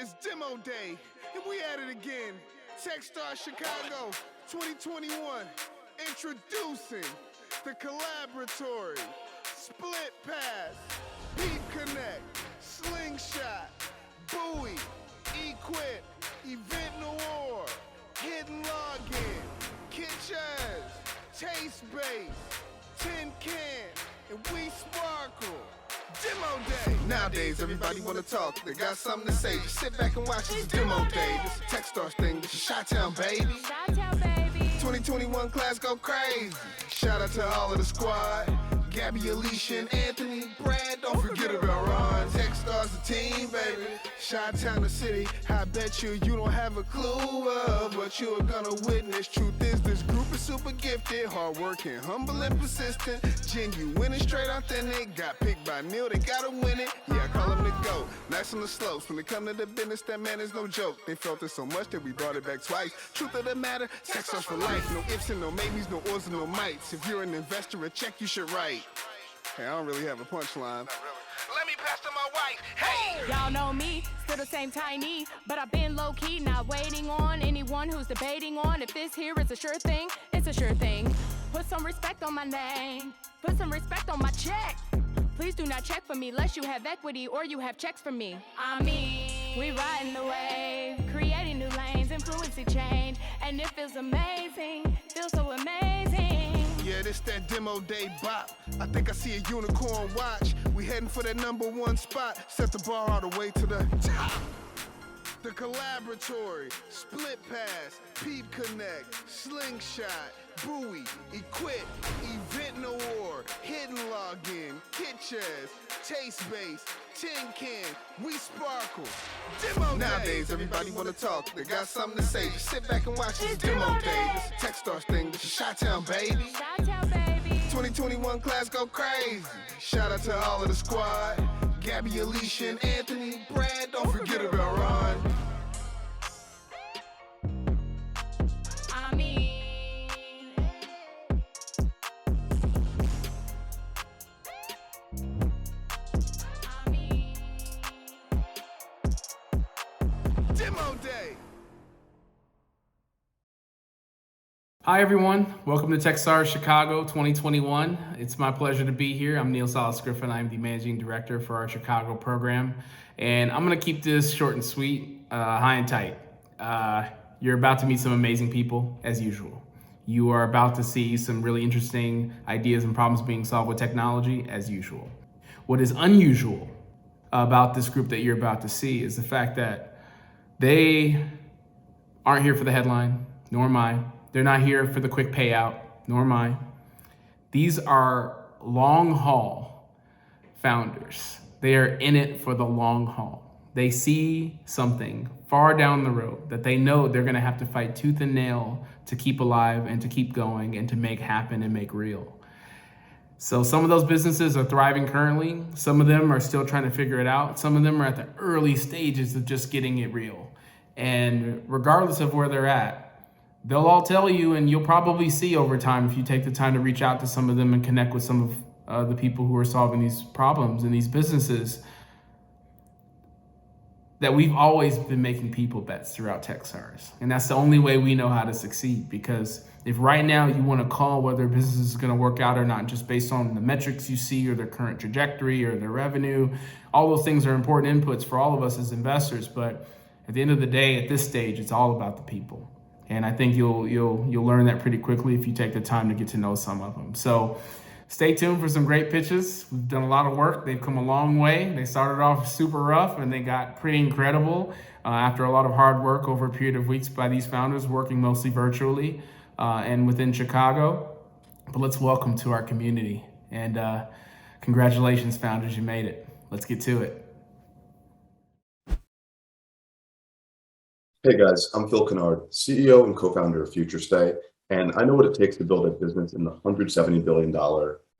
It's demo day, and we at it again. Techstars Chicago 2021. Introducing the Collaboratory, Split Pass, Peep Connect, Slingshot, Buoy, Equip, Event Noir, Hidden Login, Kitchens, Taste Base, Tin Can, and we sparkle. Demo day. Nowadays, everybody wanna talk. They got something to say. Just sit back and watch. It's demo day. This is Techstars thing. This is Chi-Town, baby. Chi-Town, baby. 2021 class go crazy. Shout out to all of the squad. Gabby, Alicia, and Anthony. Brad, don't forget about Ron. Techstars the team, baby. Chi-Town the city. I bet you don't have a clue of what you're gonna witness. Truth is, this group is super gifted, hardworking, humble and persistent, genuine and straight authentic. Got picked by Neil, they gotta win it. Yeah, I call them the GOAT. Nice on the slopes. When it come to the business, that man is no joke. They felt it so much that we brought it back twice. Truth of the matter, Techstars for life. No ifs and no maybes, no ors and no mites. If you're an investor, a check you should write. Hey, I don't really have a punchline. Let me pass to my wife. Hey! Y'all know me, still the same tiny, but I've been low-key, not waiting on anyone who's debating on if this here is a sure thing. It's a sure thing. Put some respect on my name. Put some respect on my check. Please do not check for me unless you have equity or you have checks from me. I mean, we riding the wave, creating new lanes, influencing change, and it feels amazing, feels so amazing. Yeah, this that demo day bop. I think I see a unicorn watch. We heading for that #1 spot. Set the bar all the way to the top. The Collaboratory, Split Pass, Peep Connect, Slingshot, Buoy, Equip, Event Noir, Hidden Login, Kitchens, Taste Base, Tin Can, we sparkle. Demo Nowadays, everybody wanna talk. They got something to say. Just sit back and watch. It's demo day. This is Techstars thing. This is Chi-Town, baby. Chi-Town, baby. 2021 class go crazy. Shout out to all of the squad. Gabby, Alicia, and Anthony. Brad, don't forget about Ron. I mean, Demo day. Hi everyone, welcome to Techstars Chicago 2021. It's my pleasure to be here. I'm Neil Salas Griffin. I'm the Managing Director for our Chicago program. And I'm gonna keep this short and sweet, high and tight. You're about to meet some amazing people as usual. You are about to see some really interesting ideas and problems being solved with technology as usual. What is unusual about this group that you're about to see is the fact that they aren't here for the headline, nor am I. They're not here for the quick payout, nor am I. These are long haul founders. They are in it for the long haul. They see something far down the road that they know they're gonna have to fight tooth and nail to keep alive and to keep going and to make happen and make real. So some of those businesses are thriving currently. Some of them are still trying to figure it out. Some of them are at the early stages of just getting it real. And regardless of where they're at, they'll all tell you, and you'll probably see over time if you take the time to reach out to some of them and connect with some of the people who are solving these problems in these businesses, that we've always been making people bets throughout Techstars. And that's the only way we know how to succeed, because if right now you want to call whether a business is going to work out or not just based on the metrics you see or their current trajectory or their revenue, all those things are important inputs for all of us as investors. But at the end of the day, at this stage, it's all about the people. And I think you'll learn that pretty quickly if you take the time to get to know some of them. So stay tuned for some great pitches. We've done a lot of work. They've come a long way. They started off super rough and they got pretty incredible after a lot of hard work over a period of weeks by these founders working mostly virtually and within Chicago. But let's welcome to our community. And congratulations, founders, you made it. Let's get to it. Hey guys, I'm Phil Canan, CEO and co-founder of FutureStay, and I know what it takes to build a business in the $170 billion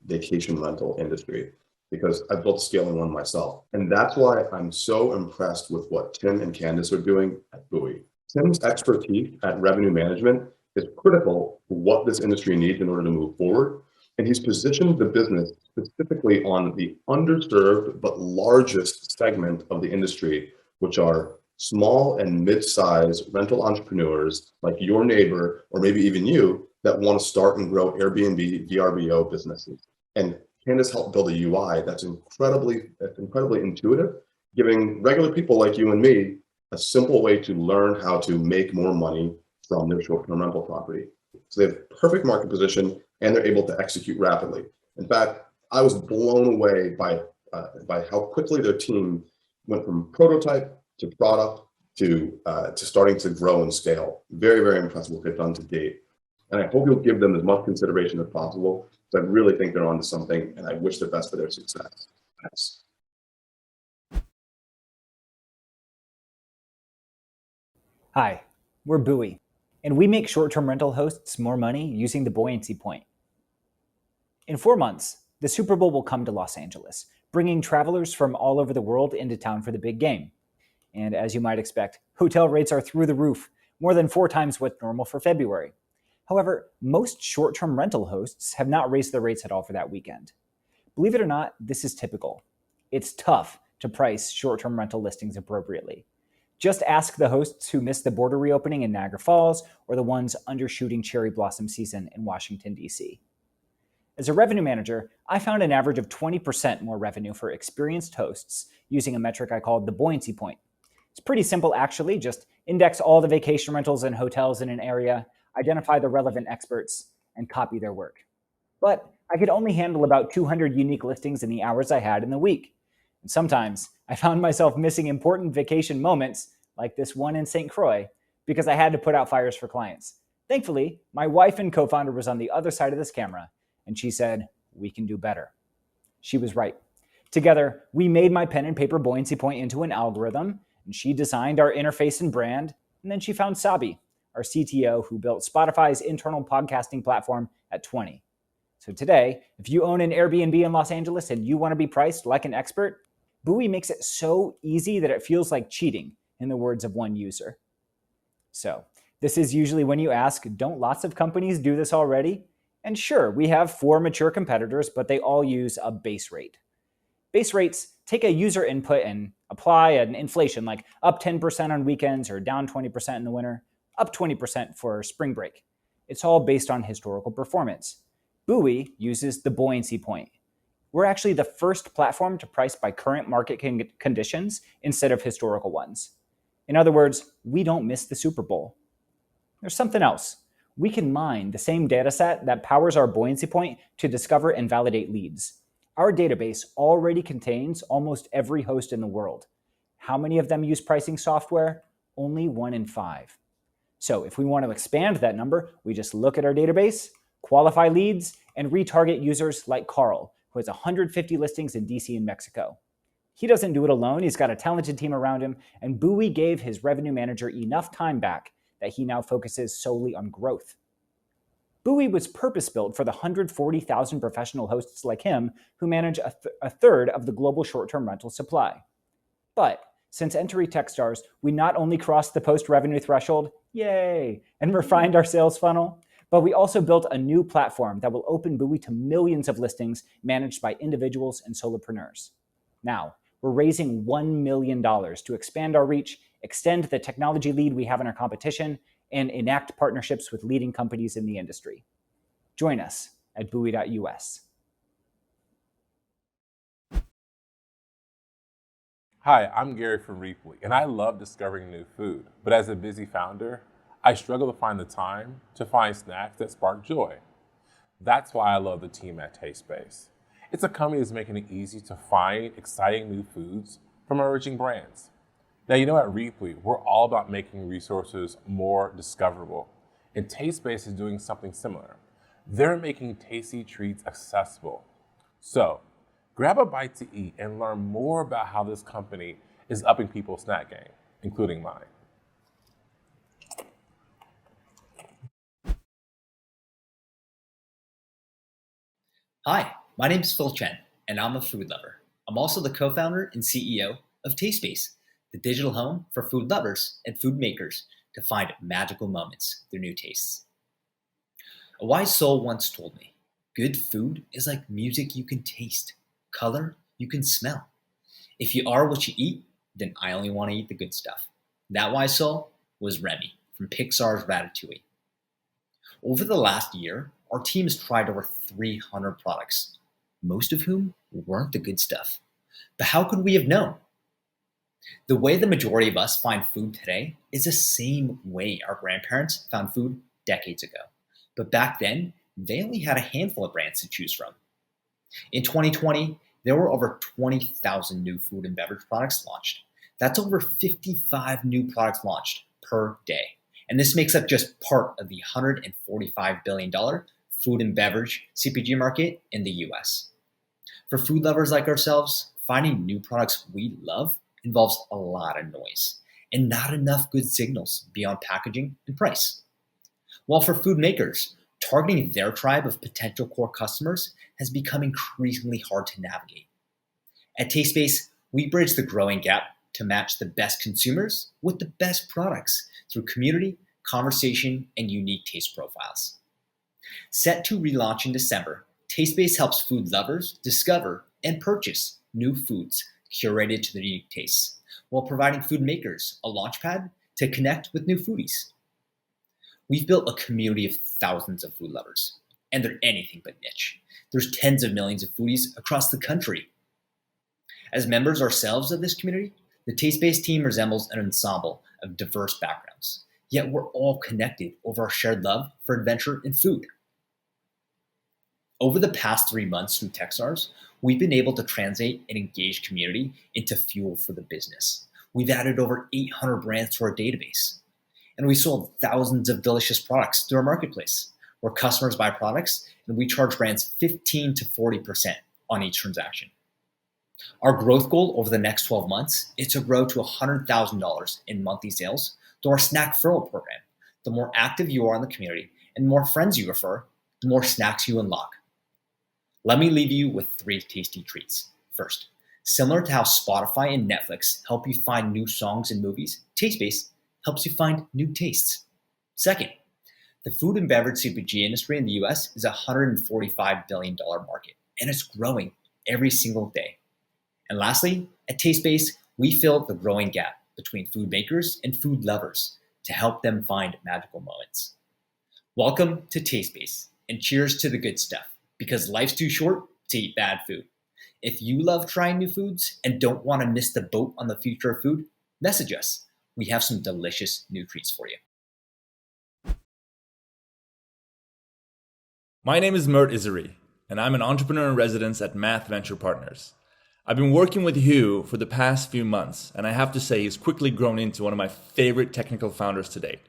vacation rental industry because I've built a scaling one myself. And that's why I'm so impressed with what Tim and Candace are doing at Buoy. Tim's expertise at revenue management is critical for what this industry needs in order to move forward. And he's positioned the business specifically on the underserved but largest segment of the industry, which are small and mid-sized rental entrepreneurs like your neighbor, or maybe even you, that want to start and grow Airbnb VRBO businesses. And Candace helped build a UI that's incredibly intuitive, giving regular people like you and me a simple way to learn how to make more money from their short-term rental property. So they have perfect market position and they're able to execute rapidly. In fact, I was blown away by how quickly their team went from prototype to product to starting to grow and scale. Very, very impressive what they've done to date. And I hope you'll give them as much consideration as possible, because I really think they're onto something, and I wish the best for their success. Thanks. Hi, we're Buoy, and we make short-term rental hosts more money using the buoyancy point. In 4 months, the Super Bowl will come to Los Angeles, bringing travelers from all over the world into town for the big game. And as you might expect, hotel rates are through the roof, more than 4 times what's normal for February. However, most short-term rental hosts have not raised their rates at all for that weekend. Believe it or not, this is typical. It's tough to price short-term rental listings appropriately. Just ask the hosts who missed the border reopening in Niagara Falls or the ones undershooting cherry blossom season in Washington, D.C. As a revenue manager, I found an average of 20% more revenue for experienced hosts using a metric I called the buoyancy point. It's pretty simple, actually. Just index all the vacation rentals and hotels in an area, identify the relevant experts, and copy their work. But I could only handle about 200 unique listings in the hours I had in the week. And sometimes I found myself missing important vacation moments, like this one in St. Croix, because I had to put out fires for clients. Thankfully, my wife and co-founder was on the other side of this camera, and she said, "We can do better." She was right. Together, we made my pen and paper buoyancy point into an algorithm, and she designed our interface and brand, and then she found Sabi, our CTO, who built Spotify's internal podcasting platform at 20. So today, if you own an Airbnb in Los Angeles and you want to be priced like an expert, Buoy makes it so easy that it feels like cheating, in the words of one user. So this is usually when you ask, don't lots of companies do this already? And sure, we have 4 mature competitors, but they all use a base rate. Base rates take a user input and apply an inflation, like up 10% on weekends or down 20% in the winter, up 20% for spring break. It's all based on historical performance. Buoy uses the buoyancy point. We're actually the first platform to price by current market conditions instead of historical ones. In other words, we don't miss the Super Bowl. There's something else. We can mine the same data set that powers our buoyancy point to discover and validate leads. Our database already contains almost every host in the world. How many of them use pricing software? Only 1 in 5. So if we want to expand that number, we just look at our database, qualify leads, and retarget users like Carl, who has 150 listings in DC and Mexico. He doesn't do it alone. He's got a talented team around him, and Buoy gave his revenue manager enough time back that he now focuses solely on growth. Buoy was purpose-built for the 140,000 professional hosts like him who manage a third of the global short-term rental supply. But since entering Techstars, we not only crossed the post-revenue threshold, yay, and refined our sales funnel, but we also built a new platform that will open Buoy to millions of listings managed by individuals and solopreneurs. Now, we're raising $1 million to expand our reach, extend the technology lead we have in our competition, and enact partnerships with leading companies in the industry. Join us at buoy.us. Hi, I'm Gary from Reaply, and I love discovering new food. But as a busy founder, I struggle to find the time to find snacks that spark joy. That's why I love the team at Tastspace. It's a company that's making it easy to find exciting new foods from emerging brands. Now, you know, at Reaply, we're all about making resources more discoverable, and Tastspace is doing something similar. They're making tasty treats accessible. So, grab a bite to eat and learn more about how this company is upping people's snack game, including mine. Hi, my name is Phil Chen, and I'm a food lover. I'm also the co-founder and CEO of Tastspace, the digital home for food lovers and food makers to find magical moments through new tastes. A wise soul once told me, good food is like music you can taste, color you can smell. If you are what you eat, then I only want to eat the good stuff. That why soul was Remy from Pixar's Ratatouille. Over the last year, our team has tried over 300 products, most of whom weren't the good stuff. But how could we have known? The way the majority of us find food today is the same way our grandparents found food decades ago. But back then, they only had a handful of brands to choose from. In 2020, there were over 20,000 new food and beverage products launched. That's over 55 new products launched per day. And this makes up just part of the $145 billion food and beverage CPG market in the US. For food lovers like ourselves, finding new products we love involves a lot of noise and not enough good signals beyond packaging and price. While for food makers, targeting their tribe of potential core customers has become increasingly hard to navigate. At TasteSpace, we bridge the growing gap to match the best consumers with the best products through community, conversation, and unique taste profiles. Set to relaunch in December, TasteSpace helps food lovers discover and purchase new foods curated to their unique tastes, while providing food makers a launchpad to connect with new foodies. We've built a community of thousands of food lovers, and they're anything but niche. There's tens of millions of foodies across the country. As members ourselves of this community, the TasteSpace team resembles an ensemble of diverse backgrounds, yet we're all connected over our shared love for adventure and food. Over the past 3 months through Techstars, we've been able to translate an engaged community into fuel for the business. We've added over 800 brands to our database, and we sold thousands of delicious products through our marketplace, where customers buy products and we charge brands 15 to 40% on each transaction. Our growth goal over the next 12 months is to grow to $100,000 in monthly sales through our snack referral program. The more active you are in the community and the more friends you refer, the more snacks you unlock. Let me leave you with 3 tasty treats. First, similar to how Spotify and Netflix help you find new songs and movies, TasteSpace helps you find new tastes. Second, the food and beverage CPG industry in the US is a $145 billion market, and it's growing every single day. And lastly, at TasteSpace, we fill the growing gap between food makers and food lovers to help them find magical moments. Welcome to TasteSpace, and cheers to the good stuff, because life's too short to eat bad food. If you love trying new foods and don't want to miss the boat on the future of food, message us. We have some delicious new treats for you. My name is Mert Izeri, and I'm an entrepreneur in residence at Math Venture Partners. I've been working with Hugh for the past few months, and I have to say he's quickly grown into one of my favorite technical founders to date.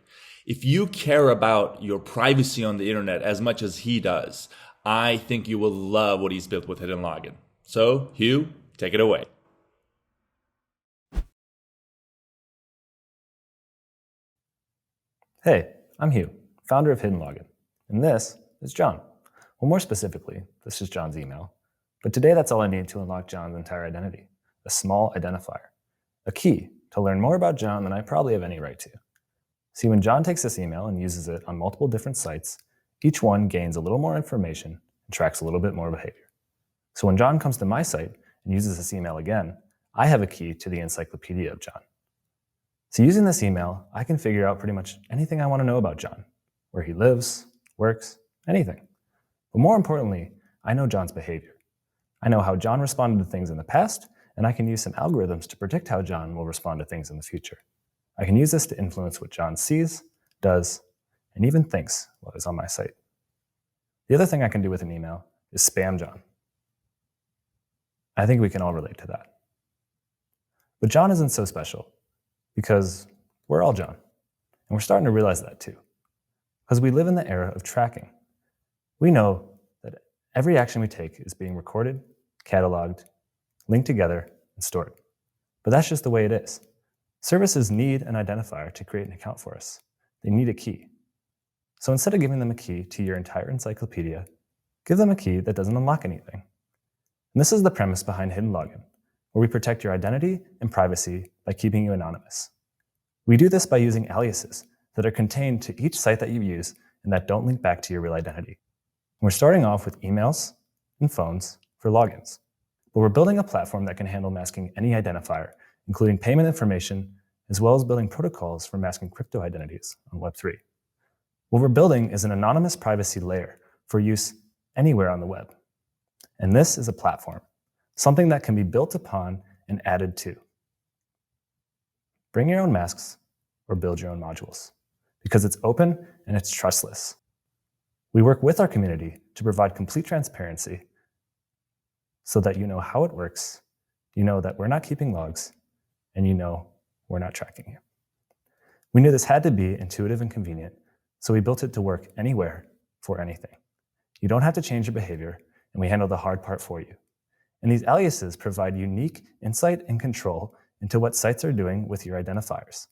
If you care about your privacy on the internet as much as he does, I think you will love what he's built with Hidden Login. So, Hugh, take it away. Hey, I'm Hugh, founder of Hidden Login, and this is John. Well, more specifically, this is John's email. But today that's all I need to unlock John's entire identity, a small identifier, a key to learn more about John than I probably have any right to. See, when John takes this email and uses it on multiple different sites, each one gains a little more information and tracks a little bit more behavior. So when John comes to my site and uses this email again, I have a key to the encyclopedia of John. So using this email, I can figure out pretty much anything I want to know about John, where he lives, works, anything. But more importantly, I know John's behavior. I know how John responded to things in the past, and I can use some algorithms to predict how John will respond to things in the future. I can use this to influence what John sees, does, and even thinks while he's on my site. The other thing I can do with an email is spam John. I think we can all relate to that. But John isn't so special because we're all John, and we're starting to realize that too. Because we live in the era of tracking. We know that every action we take is being recorded, cataloged, linked together, and stored. But that's just the way it is. Services need an identifier to create an account for us. They need a key. So instead of giving them a key to your entire encyclopedia, give them a key that doesn't unlock anything. And this is the premise behind Hidden Login, where we protect your identity and privacy by keeping you anonymous. We do this by using aliases that are contained to each site that you use and that don't link back to your real identity. We're starting off with emails and phones for logins, but we're building a platform that can handle masking any identifier, including payment information as well as building protocols for masking crypto identities on Web3. What we're building is an anonymous privacy layer for use anywhere on the web. And this is a platform, something that can be built upon and added to. Bring your own masks or build your own modules, because it's open and it's trustless. We work with our community to provide complete transparency so that you know how it works, you know that we're not keeping logs, and you know we're not tracking you. We knew this had to be intuitive and convenient, so we built it to work anywhere for anything. You don't have to change your behavior, and we handle the hard part for you. And these aliases provide unique insight and control into what sites are doing with your identifiers.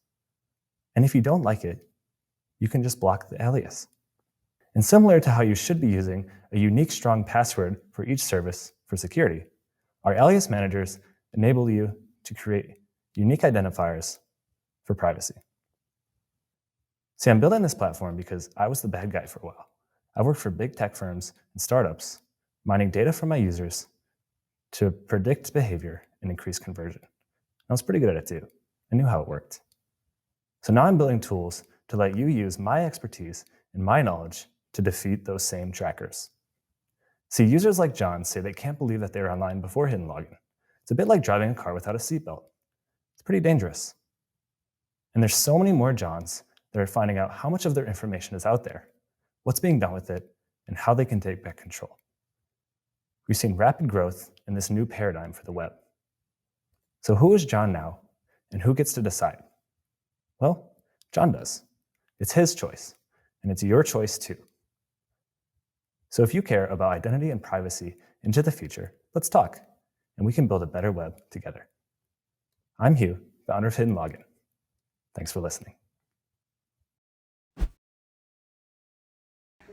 And if you don't like it, you can just block the alias. And similar to how you should be using a unique strong password for each service for security, our alias managers enable you to create unique identifiers for privacy. See, I'm building this platform because I was the bad guy for a while. I worked for big tech firms and startups, mining data from my users to predict behavior and increase conversion. I was pretty good at it too. I knew how it worked. So now I'm building tools to let you use my expertise and my knowledge to defeat those same trackers. See, users like John say they can't believe that they're online before hidden login. It's a bit like driving a car without a seatbelt. It's pretty dangerous. And there's so many more Johns that are finding out how much of their information is out there, what's being done with it, and how they can take back control. We've seen rapid growth in this new paradigm for the web. So who is John now, and who gets to decide? Well, John does. It's his choice, and it's your choice too. So if you care about identity and privacy into the future, let's talk, and we can build a better web together. I'm Hugh, founder of Hidden Login. Thanks for listening.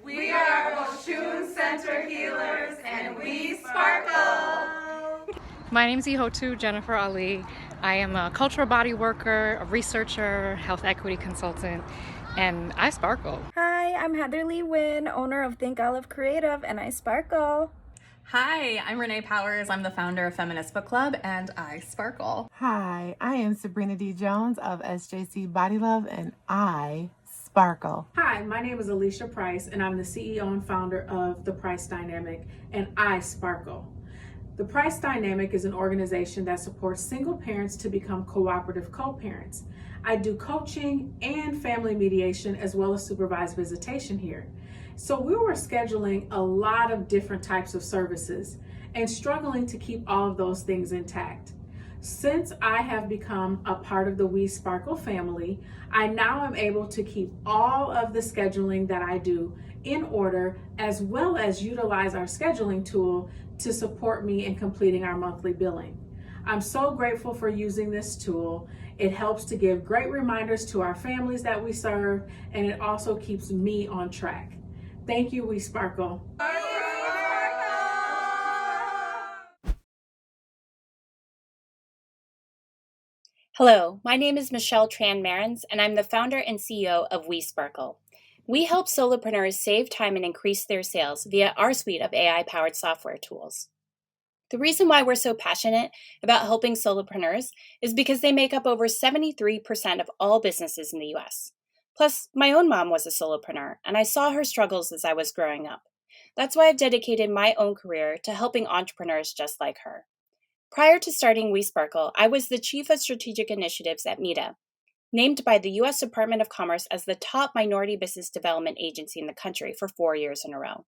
We are Oshun Center Healers, and we sparkle. My name is Ihotu Jennifer Ali. I am a cultural body worker, a researcher, health equity consultant, and I sparkle. Hi, I'm Heather Lee Wynn, owner of Think Olive Creative, and I sparkle. Hi, I'm Renee Powers. I'm the founder of Feminist Book Club, and I sparkle. Hi, I am Sabrina D. Jones of SJC Body Love, and I sparkle. Hi, my name is Alicia Price, and I'm the CEO and founder of The Price Dynamic, and I sparkle. The Price Dynamic is an organization that supports single parents to become cooperative co-parents. I do coaching and family mediation as well as supervised visitation here. So we were scheduling a lot of different types of services and struggling to keep all of those things intact. Since I have become a part of the We Sparkle family, I now am able to keep all of the scheduling that I do in order, as well as utilize our scheduling tool to support me in completing our monthly billing. I'm so grateful for using this tool. It helps to give great reminders to our families that we serve, and it also keeps me on track. Thank you, We Sparkle. Hello, my name is Michelle Tran-Marins, and I'm the founder and CEO of We Sparkle. We help solopreneurs save time and increase their sales via our suite of AI-powered software tools. The reason why we're so passionate about helping solopreneurs is because they make up over 73% of all businesses in the US. Plus, my own mom was a solopreneur, and I saw her struggles as I was growing up. That's why I've dedicated my own career to helping entrepreneurs just like her. Prior to starting We Sparkle, I was the Chief of Strategic Initiatives at Meta, named by the U.S. Department of Commerce as the top minority business development agency in the country for 4 years in a row.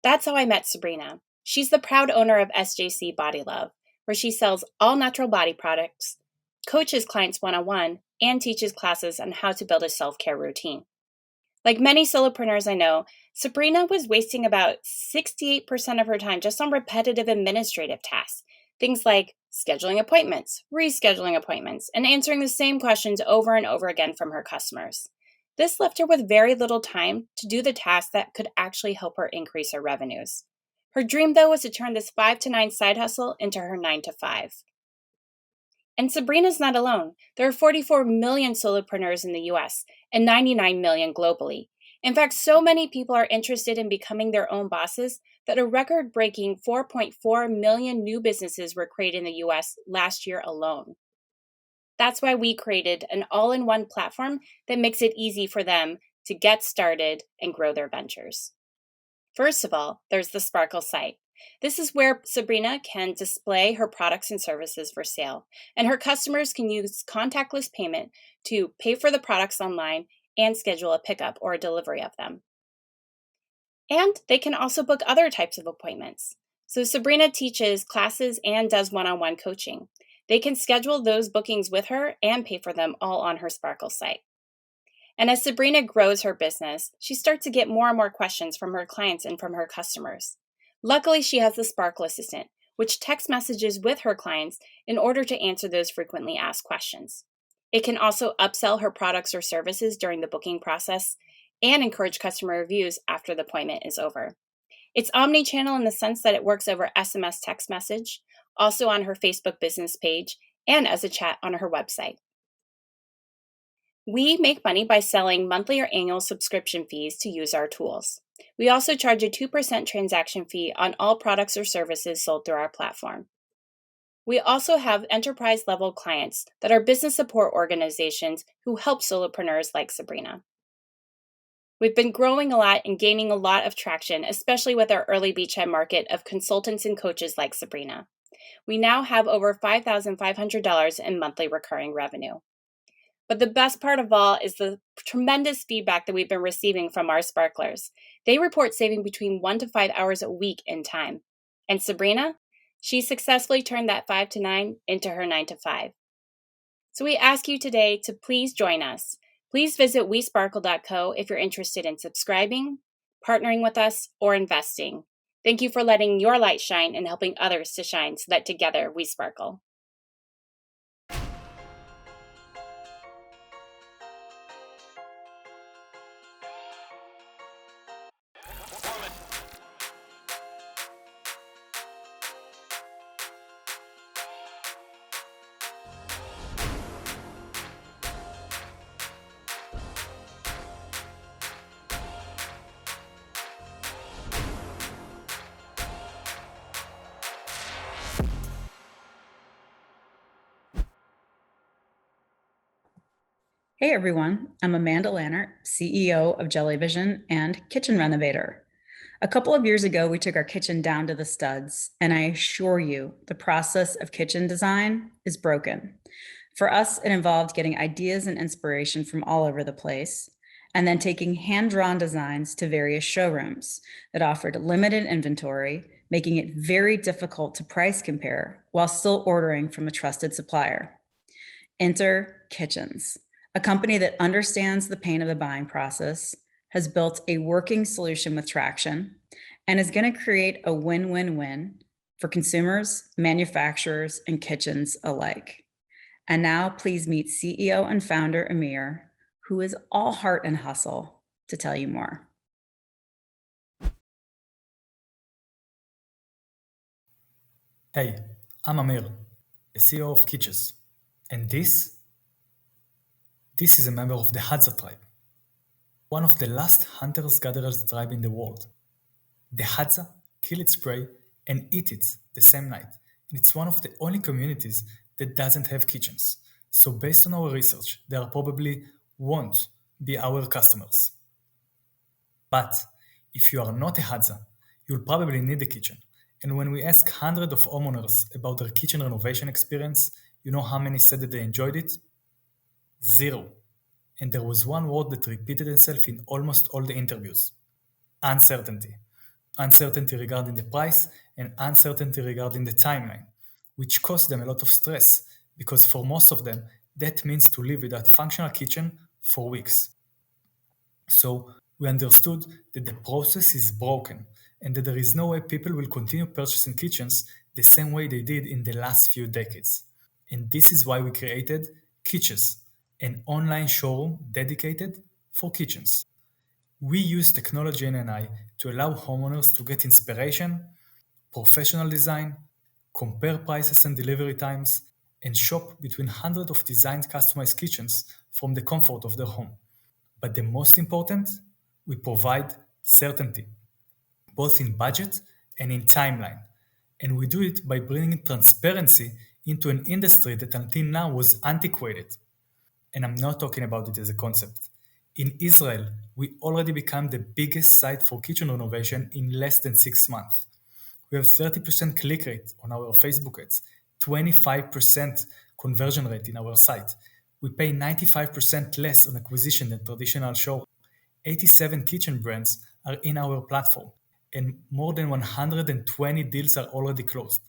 That's how I met Sabrina. She's the proud owner of SJC Body Love, where she sells all natural body products, coaches clients one-on-one, and teaches classes on how to build a self-care routine. Like many solopreneurs I know, Sabrina was wasting about 68% of her time just on repetitive administrative tasks. Things like scheduling appointments, rescheduling appointments, and answering the same questions over and over again from her customers. This left her with very little time to do the tasks that could actually help her increase her revenues. Her dream, though, was to turn this 5 to 9 side hustle into her 9 to 5. And Sabrina's not alone. There are 44 million solopreneurs in the US and 99 million globally. In fact, so many people are interested in becoming their own bosses that a record-breaking 4.4 million new businesses were created in the US last year alone. That's why we created an all-in-one platform that makes it easy for them to get started and grow their ventures. First of all, there's the Sparkle site. This is where Sabrina can display her products and services for sale, and her customers can use contactless payment to pay for the products online and schedule a pickup or a delivery of them. And they can also book other types of appointments. So Sabrina teaches classes and does one-on-one coaching. They can schedule those bookings with her and pay for them all on her Sparkle site. And as Sabrina grows her business, she starts to get more and more questions from her clients and from her customers. Luckily, she has the Sparkle Assistant, which text messages with her clients in order to answer those frequently asked questions. It can also upsell her products or services during the booking process and encourage customer reviews after the appointment is over. It's omni-channel in the sense that it works over SMS text message, also on her Facebook business page, and as a chat on her website. We make money by selling monthly or annual subscription fees to use our tools. We also charge a 2% transaction fee on all products or services sold through our platform. We also have enterprise-level clients that are business support organizations who help solopreneurs like Sabrina. We've been growing a lot and gaining a lot of traction, especially with our early beachhead market of consultants and coaches like Sabrina. We now have over $5,500 in monthly recurring revenue. But the best part of all is the tremendous feedback that we've been receiving from our sparklers. They report saving between 1 to 5 hours a week in time. And Sabrina, she successfully turned that 5 to 9 into her 9 to 5. So we ask you today to please join us. Please visit WeSparkle.co if you're interested in subscribing, partnering with us, or investing. Thank you for letting your light shine and helping others to shine so that together we sparkle. Hey everyone, I'm Amanda Lannert, CEO of Jellyvision and Kitchen Renovator. A couple of years ago, we took our kitchen down to the studs, and I assure you, the process of kitchen design is broken. For us, it involved getting ideas and inspiration from all over the place, and then taking hand-drawn designs to various showrooms that offered limited inventory, making it very difficult to price compare while still ordering from a trusted supplier. Enter Kitchens, a company that understands the pain of the buying process, has built a working solution with traction, and is going to create a win-win-win for consumers, manufacturers, and kitchens alike. And now please meet CEO and founder Amir, who is all heart and hustle to tell you more. Hey, I'm Amir, the CEO of Kitchens, and this is a member of the Hadza tribe, one of the last hunters-gatherers tribe in the world. The Hadza kill its prey and eat it the same night, and it's one of the only communities that doesn't have kitchens. So based on our research, they are probably won't be our customers. But if you are not a Hadza, you'll probably need a kitchen. And when we ask hundreds of homeowners about their kitchen renovation experience, you know how many said that they enjoyed it? 0. And there was one word that repeated itself in almost all the interviews. Uncertainty. Uncertainty regarding the price and uncertainty regarding the timeline, which caused them a lot of stress because for most of them, that means to live without functional kitchen for weeks. So we understood that the process is broken and that there is no way people will continue purchasing kitchens the same way they did in the last few decades. And this is why we created Kitchens, an online showroom dedicated for kitchens. We use technology and AI to allow homeowners to get inspiration, professional design, compare prices and delivery times, and shop between hundreds of designed customized kitchens from the comfort of their home. But the most important, we provide certainty, both in budget and in timeline. And we do it by bringing transparency into an industry that until now was antiquated. And I'm not talking about it as a concept. In Israel, we already become the biggest site for kitchen renovation in less than 6 months. We have 30% click rate on our Facebook ads, 25% conversion rate in our site. We pay 95% less on acquisition than traditional showroom. 87 kitchen brands are in our platform, and more than 120 deals are already closed,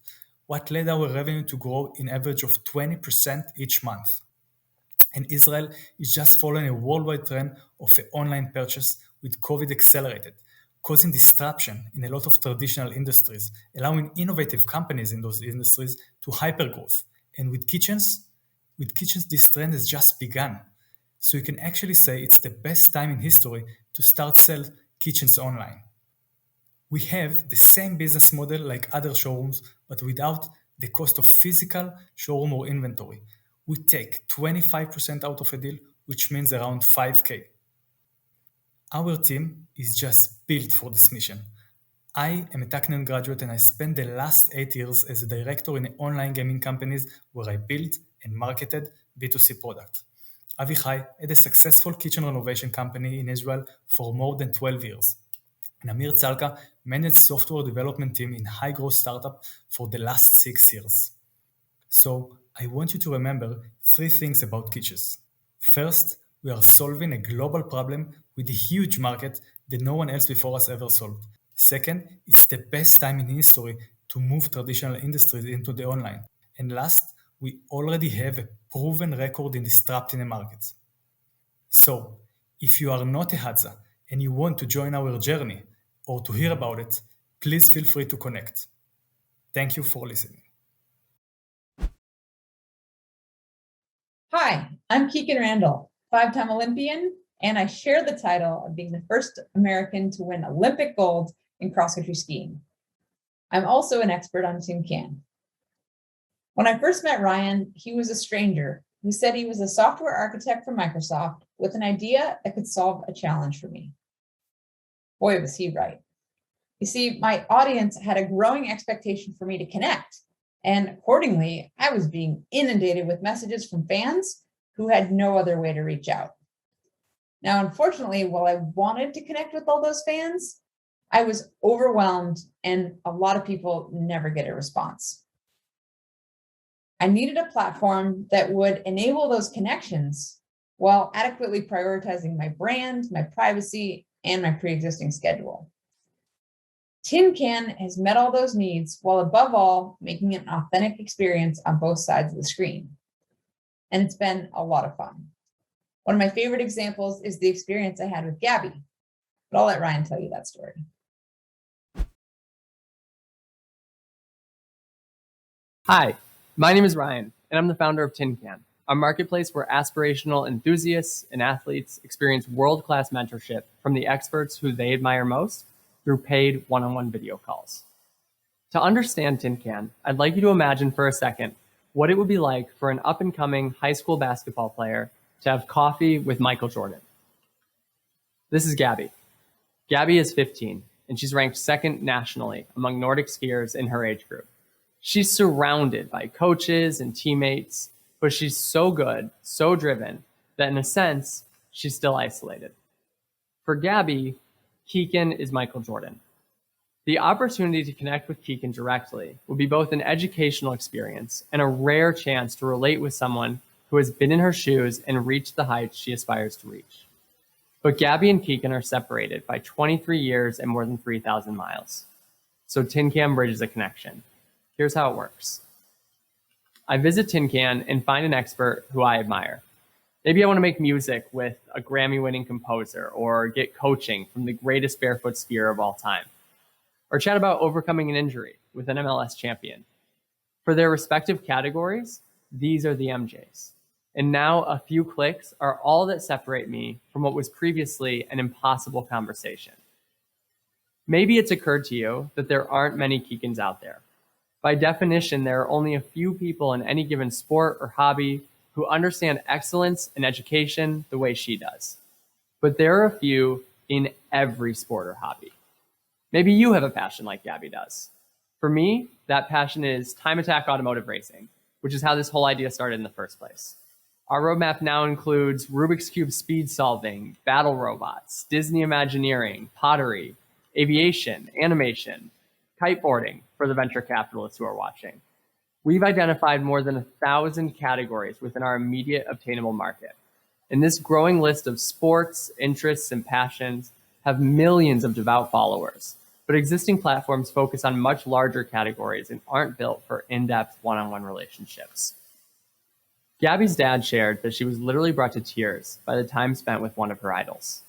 what led our revenue to grow in average of 20% each month. And Israel is just following a worldwide trend of an online purchase with COVID accelerated, causing disruption in a lot of traditional industries, allowing innovative companies in those industries to hypergrowth. And with kitchens, this trend has just begun. So you can actually say it's the best time in history to start sell kitchens online. We have the same business model like other showrooms, but without the cost of physical showroom or inventory. We take 25% out of a deal, which means around 5K. Our team is just built for this mission. I am a Canan graduate and I spent the last 8 years as a director in online gaming companies where I built and marketed B2C products. Avichai had a successful kitchen renovation company in Israel for more than 12 years. And Amir Tzalka managed software development team in high-growth startup for the last 6 years. So I want you to remember 3 things about kitchens. First, we are solving a global problem with a huge market that no one else before us ever solved. Second, it's the best time in history to move traditional industries into the online. And last, we already have a proven record in disrupting the markets. So, if you are not a Hadza and you want to join our journey or to hear about it, please feel free to connect. Thank you for listening. Hi, I'm Keegan Randall, 5-time Olympian, and I share the title of being the first American to win Olympic gold in cross-country skiing. I'm also an expert on Tin Can. When I first met Ryan, he was a stranger who said he was a software architect for Microsoft with an idea that could solve a challenge for me. Boy, was he right. You see, my audience had a growing expectation for me to connect, and accordingly, I was being inundated with messages from fans who had no other way to reach out. Now, unfortunately, while I wanted to connect with all those fans, I was overwhelmed and a lot of people never get a response. I needed a platform that would enable those connections while adequately prioritizing my brand, my privacy, and my pre-existing schedule. Tin Can has met all those needs while above all making an authentic experience on both sides of the screen. And it's been a lot of fun. One of my favorite examples is the experience I had with Gabby, but I'll let Ryan tell you that story. Hi, my name is Ryan, and I'm the founder of Tin Can, a marketplace where aspirational enthusiasts and athletes experience world-class mentorship from the experts who they admire most through paid one-on-one video calls. To understand Tin Can, I'd like you to imagine for a second what it would be like for an up-and-coming high school basketball player to have coffee with Michael Jordan. This is Gabby. Gabby is 15, and she's ranked second nationally among Nordic skiers in her age group. She's surrounded by coaches and teammates, but she's so good, so driven, that in a sense, she's still isolated. For Gabby, Keegan is Michael Jordan. The opportunity to connect with Keegan directly will be both an educational experience and a rare chance to relate with someone who has been in her shoes and reached the heights she aspires to reach. But Gabby and Keegan are separated by 23 years and more than 3,000 miles. So Tin Can bridges a connection. Here's how it works. I visit Tin Can and find an expert who I admire. Maybe I want to make music with a Grammy-winning composer or get coaching from the greatest barefoot skier of all time. Or chat about overcoming an injury with an MLS champion. For their respective categories, these are the MJs. And now a few clicks are all that separate me from what was previously an impossible conversation. Maybe it's occurred to you that there aren't many Keegans out there. By definition, there are only a few people in any given sport or hobby who understand excellence in education the way she does. But there are a few in every sport or hobby. Maybe you have a passion like Gabby does. For me, that passion is time attack automotive racing, which is how this whole idea started in the first place. Our roadmap now includes Rubik's Cube speed solving, battle robots, Disney Imagineering, pottery, aviation, animation, kiteboarding for the venture capitalists who are watching. We've identified more than 1,000 categories within our immediate obtainable market. And this growing list of sports, interests, and passions have millions of devout followers. But existing platforms focus on much larger categories and aren't built for in-depth one-on-one relationships. Gabby's dad shared that she was literally brought to tears by the time spent with one of her idols.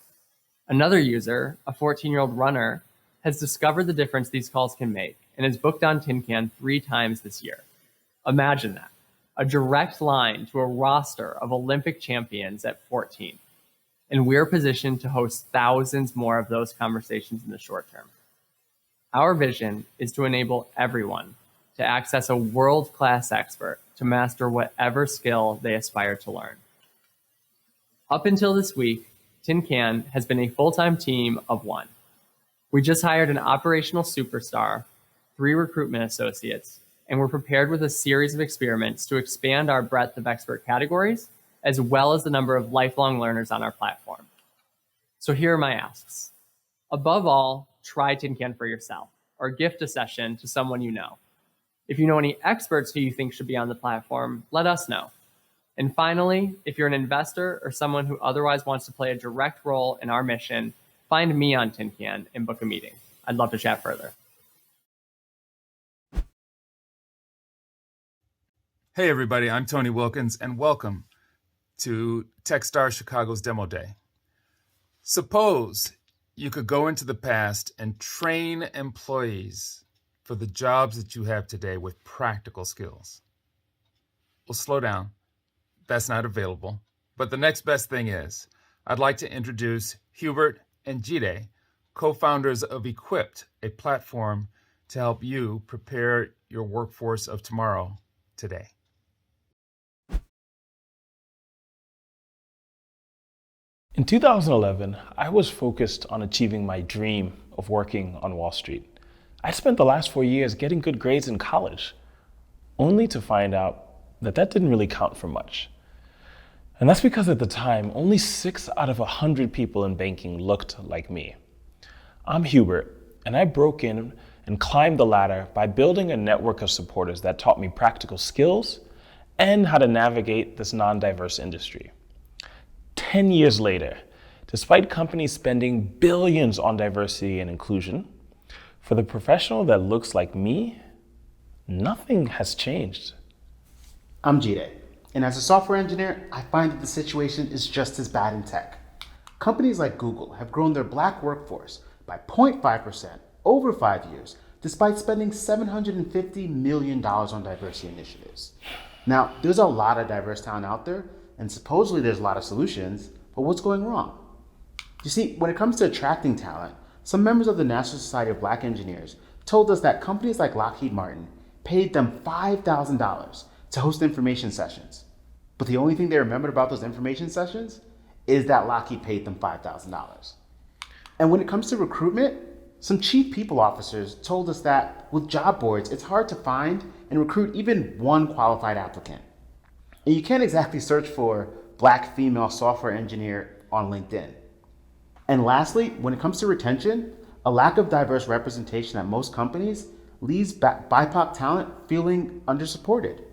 Another user, a 14-year-old runner, has discovered the difference these calls can make and has booked on Tin Can 3 times this year. Imagine that, a direct line to a roster of Olympic champions at 14. And we're positioned to host thousands more of those conversations in the short term. Our vision is to enable everyone to access a world-class expert to master whatever skill they aspire to learn. Up until this week, Tin Can has been a full-time team of 1. We just hired an operational superstar, 3 recruitment associates, and we're prepared with a series of experiments to expand our breadth of expert categories, as well as the number of lifelong learners on our platform. So here are my asks. Above all, try Tin Can for yourself, or gift a session to someone you know. If you know any experts who you think should be on the platform, let us know. And finally, if you're an investor or someone who otherwise wants to play a direct role in our mission, find me on Tin Can and book a meeting. I'd love to chat further. Hey everybody, I'm Tony Wilkins and welcome to Techstars Chicago's Demo Day. Suppose you could go into the past and train employees for the jobs that you have today with practical skills. Well, slow down. That's not available. But the next best thing is, I'd like to introduce Hubert and Jide, co-founders of Equipped, a platform to help you prepare your workforce of tomorrow today. In 2011, I was focused on achieving my dream of working on Wall Street. I spent the last 4 years getting good grades in college, only to find out that didn't really count for much. And that's because at the time, only 6 out of 100 people in banking looked like me. I'm Hubert, and I broke in and climbed the ladder by building a network of supporters that taught me practical skills and how to navigate this non-diverse industry. 10 years later, despite companies spending billions on diversity and inclusion, for the professional that looks like me, nothing has changed. I'm Jide, and as a software engineer, I find that the situation is just as bad in tech. Companies like Google have grown their black workforce by 0.5% over 5 years, despite spending $750 million on diversity initiatives. Now, there's a lot of diverse talent out there, and supposedly there's a lot of solutions, but what's going wrong? You see, when it comes to attracting talent, some members of the National Society of Black Engineers told us that companies like Lockheed Martin paid them $5,000 to host information sessions. But the only thing they remembered about those information sessions is that Lockheed paid them $5,000. And when it comes to recruitment, some chief people officers told us that with job boards, it's hard to find and recruit even one qualified applicant. And you can't exactly search for Black female software engineer on LinkedIn. And lastly, when it comes to retention, a lack of diverse representation at most companies leaves BIPOC talent feeling undersupported,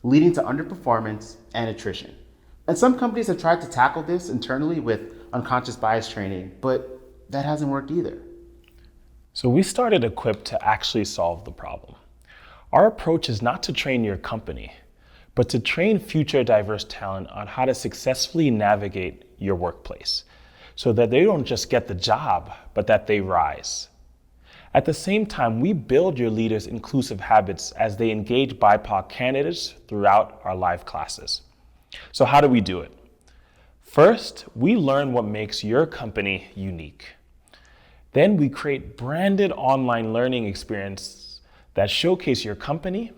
leading to underperformance and attrition. And some companies have tried to tackle this internally with unconscious bias training, but that hasn't worked either. So we started Equipped to actually solve the problem. Our approach is not to train your company, but to train future diverse talent on how to successfully navigate your workplace, so that they don't just get the job, but that they rise. At the same time, we build your leaders' inclusive habits as they engage BIPOC candidates throughout our live classes. So how do we do it? First, we learn what makes your company unique. Then we create branded online learning experiences that showcase your company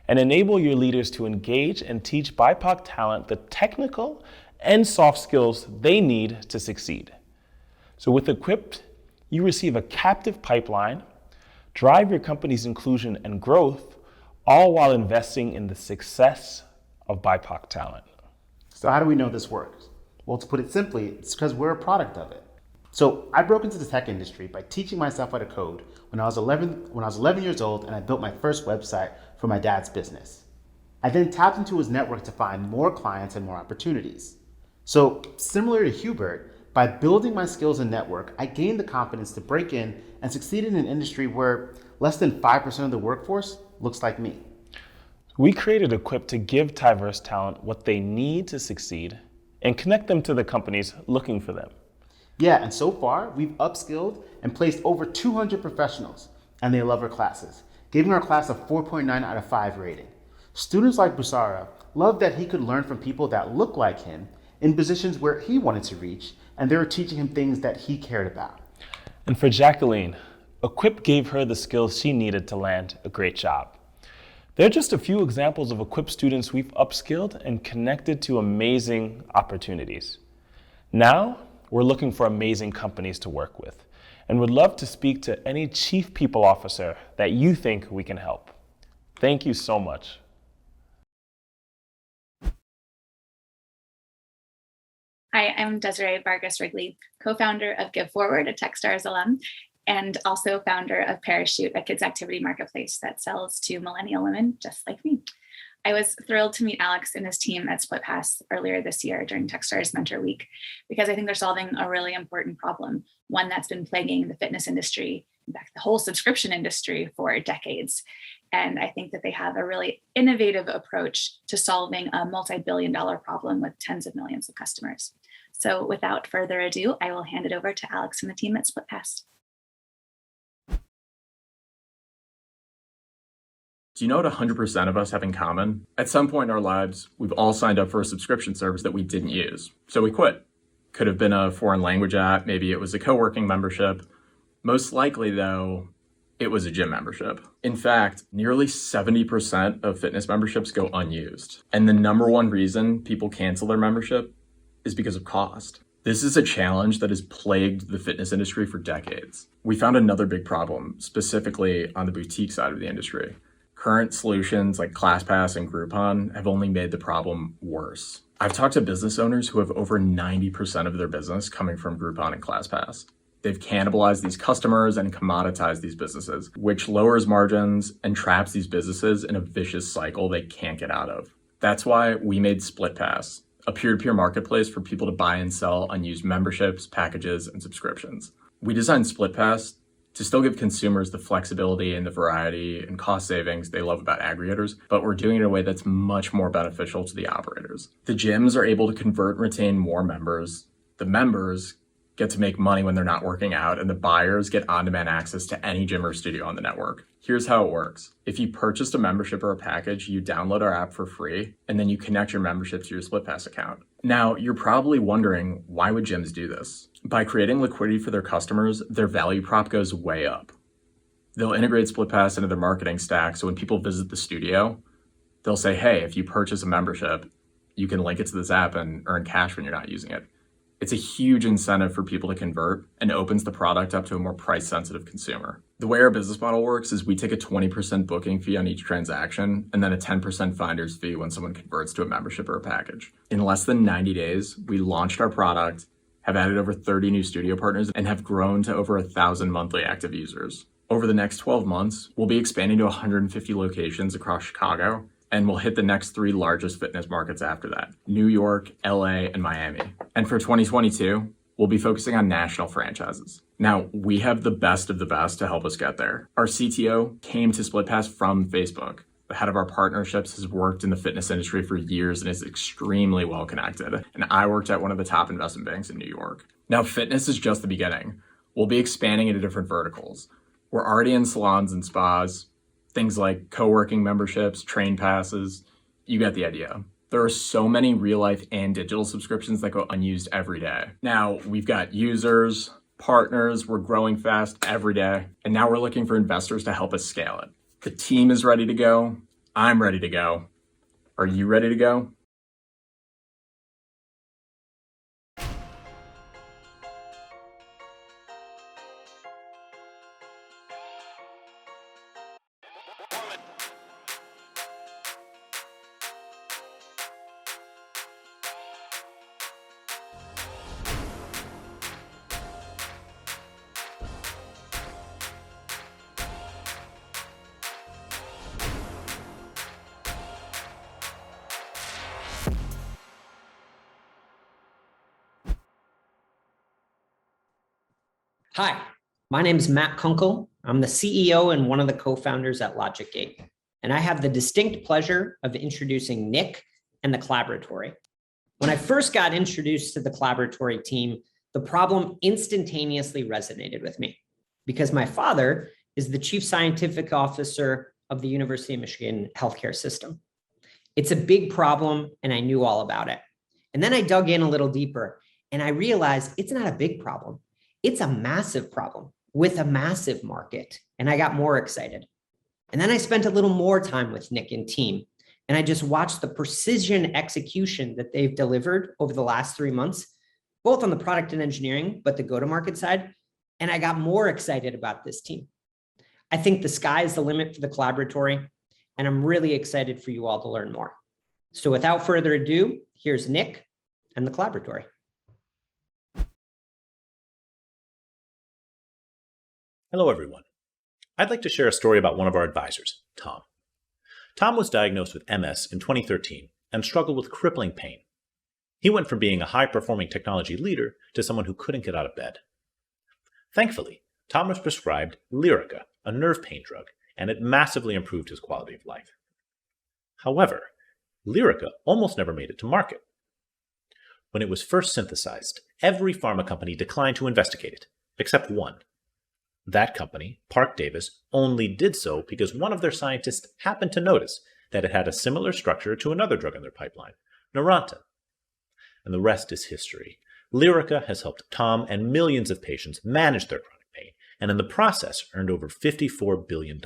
and enable your leaders to engage and teach BIPOC talent the technical and soft skills they need to succeed. So with Equipped, you receive a captive pipeline, drive your company's inclusion and growth, all while investing in the success of BIPOC talent. So how do we know this works? Well, to put it simply, it's because we're a product of it. So I broke into the tech industry by teaching myself how to code when I was 11 years old, and I built my first website for my dad's business. I then tapped into his network to find more clients and more opportunities. So similar to Hubert, by building my skills and network, I gained the confidence to break in and succeed in an industry where less than 5% of the workforce looks like me. We created Equip to give diverse talent what they need to succeed and connect them to the companies looking for them. Yeah, and so far, we've upskilled and placed over 200 professionals, and they love our classes, giving our class a 4.9 out of 5 rating. Students like Busara loved that he could learn from people that look like him in positions where he wanted to reach, and they were teaching him things that he cared about. And for Jacqueline, Equip gave her the skills she needed to land a great job. They're just a few examples of Equip students we've upskilled and connected to amazing opportunities. Now, we're looking for amazing companies to work with and would love to speak to any chief people officer that you think we can help. Thank you so much. Hi, I'm Desiree Vargas Wrigley, co-founder of Give Forward, a Techstars alum, and also founder of Parachute, a kids activity marketplace that sells to millennial women just like me. I was thrilled to meet Alex and his team at SplitPass earlier this year during Techstars Mentor Week, because I think they're solving a really important problem, one that's been plaguing the fitness industry, in fact, the whole subscription industry for decades. And I think that they have a really innovative approach to solving a multi-billion-dollar problem with tens of millions of customers. So without further ado, I will hand it over to Alex and the team at SplitPass. Do you know what 100% of us have in common? At some point in our lives, we've all signed up for a subscription service that we didn't use, so we quit. Could have been a foreign language app, maybe it was a co-working membership. Most likely, though, it was a gym membership. In fact, nearly 70% of fitness memberships go unused. And the number one reason people cancel their membership is because of cost. This is a challenge that has plagued the fitness industry for decades. We found another big problem, specifically on the boutique side of the industry. Current solutions like ClassPass and Groupon have only made the problem worse. I've talked to business owners who have over 90% of their business coming from Groupon and ClassPass. They've cannibalized these customers and commoditized these businesses, which lowers margins and traps these businesses in a vicious cycle they can't get out of. That's why we made SplitPass, a peer-to-peer marketplace for people to buy and sell unused memberships, packages, and subscriptions. We designed SplitPass to still give consumers the flexibility and the variety and cost savings they love about aggregators, but we're doing it in a way that's much more beneficial to the operators. The gyms are able to convert and retain more members. The members get to make money when they're not working out, and the buyers get on-demand access to any gym or studio on the network. Here's how it works. If you purchased a membership or a package, you download our app for free, and then you connect your membership to your SplitPass account. Now, you're probably wondering, why would gyms do this? By creating liquidity for their customers, their value prop goes way up. They'll integrate SplitPass into their marketing stack, so when people visit the studio, they'll say, hey, if you purchase a membership, you can link it to this app and earn cash when you're not using it. It's a huge incentive for people to convert and opens the product up to a more price-sensitive consumer. The way our business model works is we take a 20% booking fee on each transaction and then a 10% finder's fee when someone converts to a membership or a package. In less than 90 days, we launched our product, have added over 30 new studio partners, and have grown to over 1,000 monthly active users. Over the next 12 months, we'll be expanding to 150 locations across Chicago, and we'll hit the next 3 largest fitness markets after that: New York, LA, and Miami. And for 2022, we'll be focusing on national franchises. Now, we have the best of the best to help us get there. Our CTO came to SplitPass from Facebook. The head of our partnerships has worked in the fitness industry for years and is extremely well connected. And I worked at one of the top investment banks in New York. Now, fitness is just the beginning. We'll be expanding into different verticals. We're already in salons and spas, things like co-working memberships, train passes. You get the idea. There are so many real life and digital subscriptions that go unused every day. Now, we've got users, partners, we're growing fast every day. And now we're looking for investors to help us scale it. The team is ready to go. I'm ready to go. Are you ready to go? Hi, my name is Matt Kunkel. I'm the CEO and one of the co-founders at LogicGate, and I have the distinct pleasure of introducing Nick and the Collaboratory. When I first got introduced to the Collaboratory team, the problem instantaneously resonated with me because my father is the chief scientific officer of the University of Michigan healthcare system. It's a big problem, and I knew all about it. And then I dug in a little deeper, and I realized it's not a big problem. It's a massive problem with a massive market. And I got more excited. And then I spent a little more time with Nick and team. And I just watched the precision execution that they've delivered over the last 3 months, both on the product and engineering, but the go-to-market side. And I got more excited about this team. I think the sky is the limit for the Collaboratory. And I'm really excited for you all to learn more. So without further ado, here's Nick and the Collaboratory. Hello, everyone. I'd like to share a story about one of our advisors, Tom. Tom was diagnosed with MS in 2013 and struggled with crippling pain. He went from being a high-performing technology leader to someone who couldn't get out of bed. Thankfully, Tom was prescribed Lyrica, a nerve pain drug, and it massively improved his quality of life. However, Lyrica almost never made it to market. When it was first synthesized, every pharma company declined to investigate it, except one. That company, Parke-Davis, only did so because one of their scientists happened to notice that it had a similar structure to another drug in their pipeline, Neurontin. And the rest is history. Lyrica has helped Tom and millions of patients manage their chronic pain, and in the process earned over $54 billion.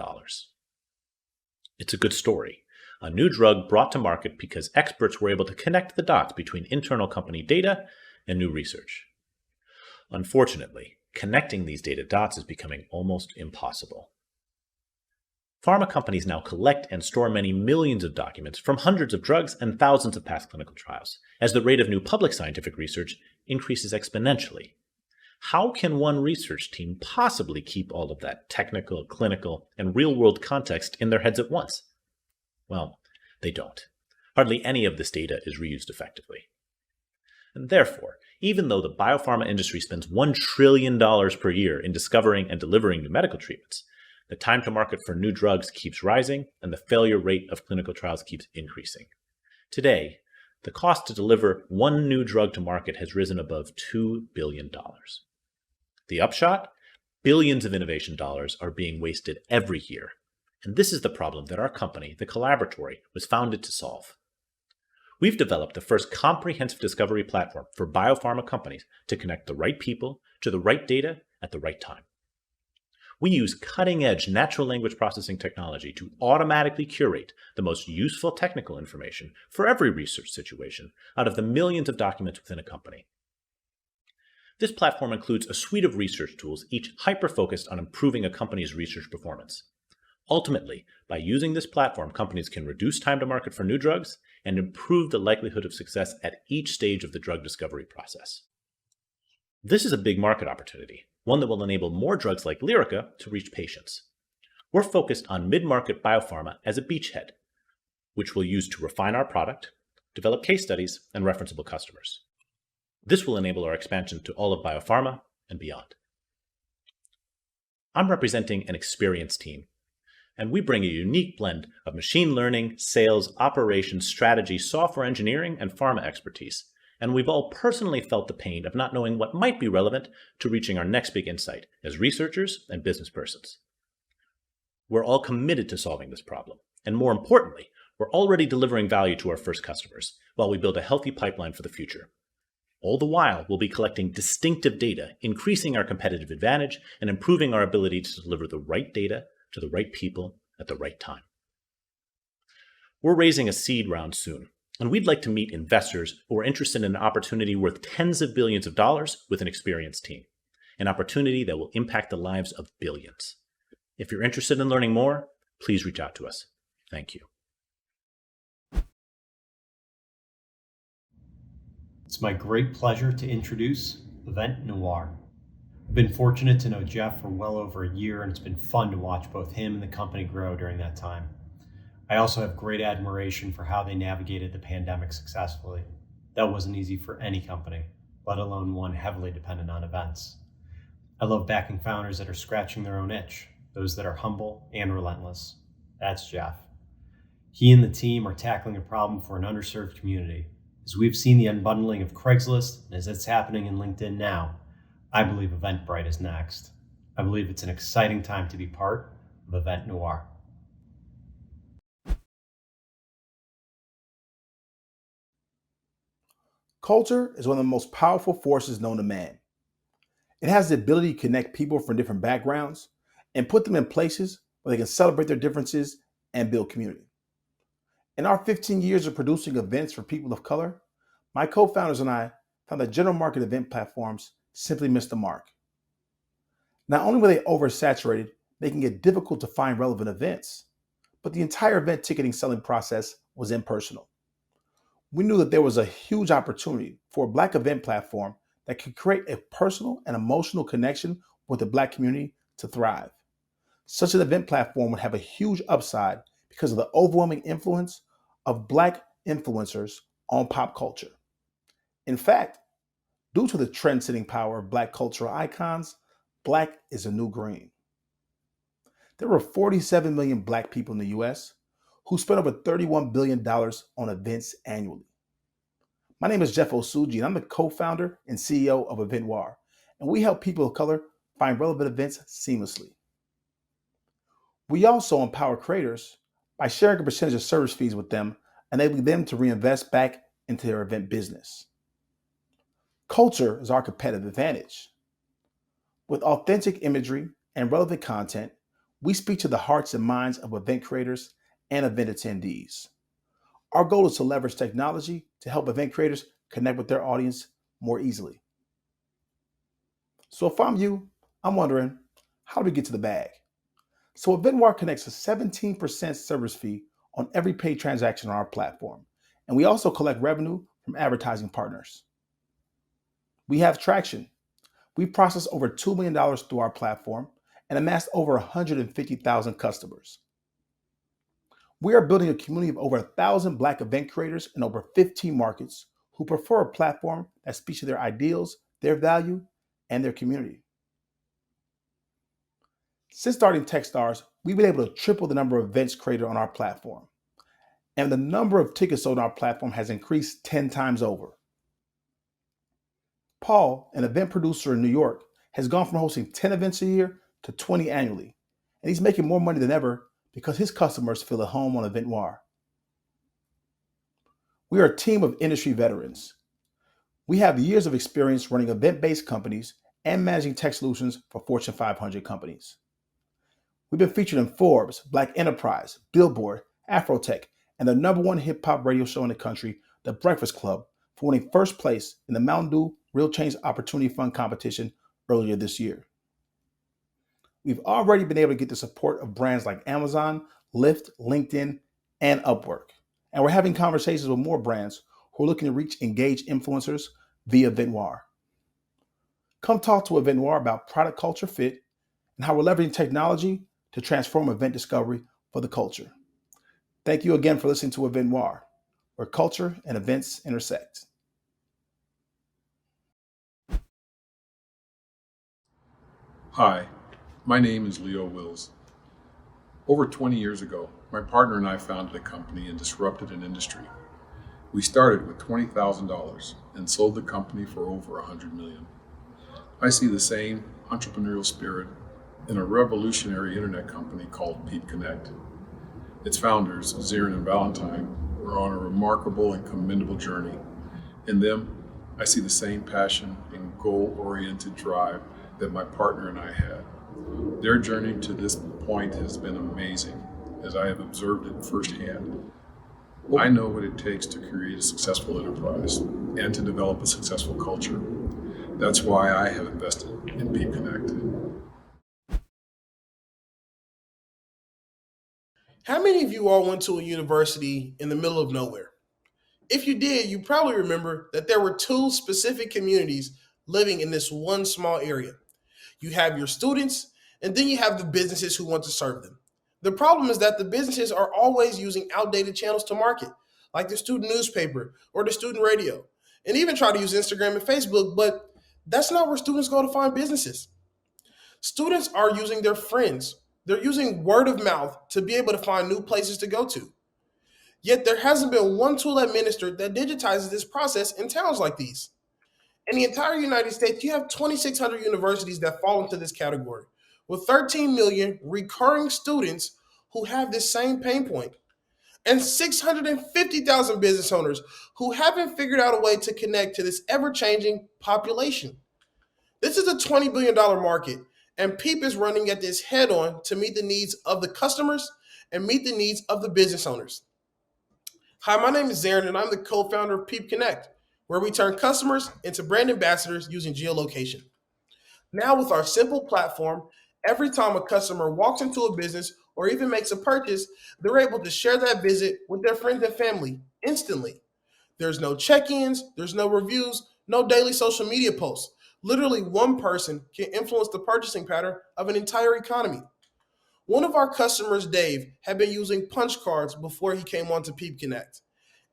It's a good story. A new drug brought to market because experts were able to connect the dots between internal company data and new research. Unfortunately, connecting these data dots is becoming almost impossible. Pharma companies now collect and store many millions of documents from hundreds of drugs and thousands of past clinical trials, as the rate of new public scientific research increases exponentially. How can one research team possibly keep all of that technical, clinical, and real-world context in their heads at once? Well, they don't. Hardly any of this data is reused effectively. And therefore, even though the biopharma industry spends $1 trillion per year in discovering and delivering new medical treatments, the time to market for new drugs keeps rising and the failure rate of clinical trials keeps increasing. Today, the cost to deliver one new drug to market has risen above $2 billion. The upshot? Billions of innovation dollars are being wasted every year. And this is the problem that our company, the Collaboratory, was founded to solve. We've developed the first comprehensive discovery platform for biopharma companies to connect the right people to the right data at the right time. We use cutting-edge natural language processing technology to automatically curate the most useful technical information for every research situation out of the millions of documents within a company. This platform includes a suite of research tools, each hyper-focused on improving a company's research performance. Ultimately, by using this platform, companies can reduce time to market for new drugs and improve the likelihood of success at each stage of the drug discovery process. This is a big market opportunity, one that will enable more drugs like Lyrica to reach patients. We're focused on mid-market biopharma as a beachhead, which we'll use to refine our product, develop case studies, and referenceable customers. This will enable our expansion to all of biopharma and beyond. I'm representing an experienced team, and we bring a unique blend of machine learning, sales, operations, strategy, software engineering, and pharma expertise. And we've all personally felt the pain of not knowing what might be relevant to reaching our next big insight as researchers and business persons. We're all committed to solving this problem. And more importantly, we're already delivering value to our first customers while we build a healthy pipeline for the future. All the while, we'll be collecting distinctive data, increasing our competitive advantage, and improving our ability to deliver the right data to the right people at the right time. We're raising a seed round soon, and we'd like to meet investors who are interested in an opportunity worth tens of billions of dollars with an experienced team, an opportunity that will impact the lives of billions. If you're interested in learning more, please reach out to us. Thank you. It's my great pleasure to introduce Event Noir. I've been fortunate to know Jeff for well over a year, and it's been fun to watch both him and the company grow during that time. I also have great admiration for how they navigated the pandemic successfully. That wasn't easy for any company, let alone one heavily dependent on events. I love backing founders that are scratching their own itch, those that are humble and relentless. That's Jeff. He and the team are tackling a problem for an underserved community. As we've seen the unbundling of Craigslist, and as it's happening in LinkedIn now, I believe Eventbrite is next. I believe it's an exciting time to be part of Event Noir. Culture is one of the most powerful forces known to man. It has the ability to connect people from different backgrounds and put them in places where they can celebrate their differences and build community. In our 15 years of producing events for people of color, my co-founders and I found that general market event platforms simply missed the mark. Not only were they oversaturated, making it difficult to find relevant events, but the entire event ticketing selling process was impersonal. We knew that there was a huge opportunity for a Black event platform that could create a personal and emotional connection with the Black community to thrive. Such an event platform would have a huge upside because of the overwhelming influence of Black influencers on pop culture. In fact, due to the trend-setting power of Black cultural icons, Black is a new green. There were 47 million Black people in the US who spent over $31 billion on events annually. My name is Jeff Osuji, and I'm the co-founder and CEO of Event Noir, and we help people of color find relevant events seamlessly. We also empower creators by sharing a percentage of service fees with them, enabling them to reinvest back into their event business. Culture is our competitive advantage. With authentic imagery and relevant content, we speak to the hearts and minds of event creators and event attendees. Our goal is to leverage technology to help event creators connect with their audience more easily. So if I'm you, I'm wondering, how do we get to the bag? So Event Noir connects a 17% service fee on every paid transaction on our platform, and we also collect revenue from advertising partners. We have traction. We've processed over $2 million through our platform and amassed over 150,000 customers. We are building a community of over 1,000 Black event creators in over 15 markets who prefer a platform that speaks to their ideals, their value, and their community. Since starting Techstars, we've been able to triple the number of events created on our platform, and the number of tickets sold on our platform has increased 10 times over. Paul, an event producer in New York, has gone from hosting 10 events a year to 20 annually, and he's making more money than ever because his customers feel at home on Event Noir. We are a team of industry veterans. We have years of experience running event-based companies and managing tech solutions for Fortune 500 companies. We've been featured in Forbes, Black Enterprise, Billboard, Afrotech, and the #1 hip-hop radio show in the country, The Breakfast Club, for winning first place in the Mountain Dew Real Change Opportunity Fund competition earlier this year. We've already been able to get the support of brands like Amazon, Lyft, LinkedIn, and Upwork. And we're having conversations with more brands who are looking to reach engaged influencers via Event Noir. Come talk to Event Noir about product culture fit and how we're leveraging technology to transform event discovery for the culture. Thank you again for listening to Event Noir, where culture and events intersect. Hi, my name is Leo Wills. Over 20 years ago, my partner and I founded a company and disrupted an industry. We started with $20,000 and sold the company for over $100 million. I see the same entrepreneurial spirit in a revolutionary internet company called Peep Connect. Its founders, Zirin and Valentine, were on a remarkable and commendable journey. In them, I see the same passion and goal-oriented drive that my partner and I had. Their journey to this point has been amazing, as I have observed it firsthand. I know what it takes to create a successful enterprise and to develop a successful culture. That's why I have invested in Peep Connect. How many of you all went to a university in the middle of nowhere? If you did, you probably remember that there were two specific communities living in this one small area. You have your students, and then you have the businesses who want to serve them. The problem is that the businesses are always using outdated channels to market, like the student newspaper or the student radio, and even try to use Instagram and Facebook, but that's not where students go to find businesses. Students are using their friends. They're using word of mouth to be able to find new places to go to. Yet there hasn't been one tool administered that digitizes this process in towns like these. In the entire United States, you have 2,600 universities that fall into this category, with 13 million recurring students who have this same pain point, and 650,000 business owners who haven't figured out a way to connect to this ever-changing population. This is a $20 billion market, and Peep is running at this head-on to meet the needs of the customers and meet the needs of the business owners. Hi, my name is Zarin, and I'm the co-founder of Peep Connect, where we turn customers into brand ambassadors using geolocation. Now with our simple platform, every time a customer walks into a business or even makes a purchase, they're able to share that visit with their friends and family instantly. There's no check-ins, there's no reviews, no daily social media posts. Literally one person can influence the purchasing pattern of an entire economy. One of our customers, Dave, had been using punch cards before he came on to Peep Connect.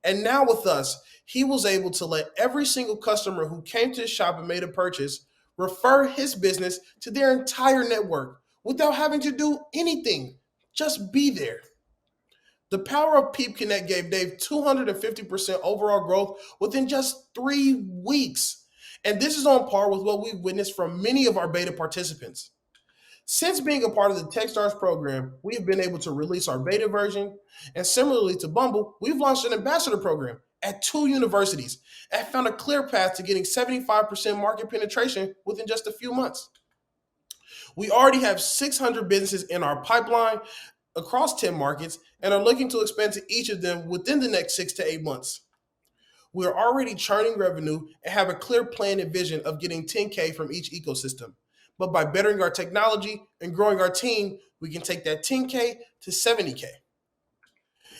And now with us, he was able to let every single customer who came to his shop and made a purchase refer his business to their entire network without having to do anything. Just be there. The power of Peep Connect gave Dave 250% overall growth within just 3 weeks. And this is on par with what we've witnessed from many of our beta participants. Since being a part of the Techstars program, we've been able to release our beta version. And similarly to Bumble, we've launched an ambassador program at 2 universities and found a clear path to getting 75% market penetration within just a few months. We already have 600 businesses in our pipeline across 10 markets and are looking to expand to each of them within the next 6 to 8 months. We are already churning revenue and have a clear plan and vision of getting 10K from each ecosystem. But by bettering our technology and growing our team, we can take that 10K to 70K.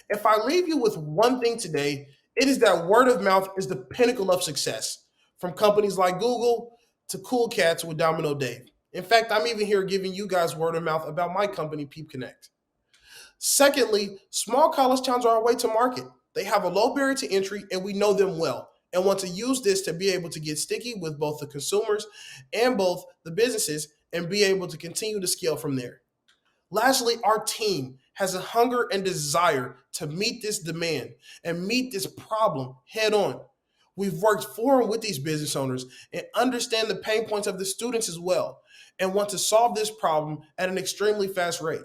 If I leave you with one thing today, it is that word of mouth is the pinnacle of success, from companies like Google to Cool Cats with Domino Dave. In fact, I'm even here giving you guys word of mouth about my company, Peep Connect. Secondly, small college towns are our way to market. They have a low barrier to entry, and we know them well, and want to use this to be able to get sticky with both the consumers and both the businesses and be able to continue to scale from there. Lastly, our team has a hunger and desire to meet this demand and meet this problem head on. We've worked for and with these business owners and understand the pain points of the students as well and want to solve this problem at an extremely fast rate.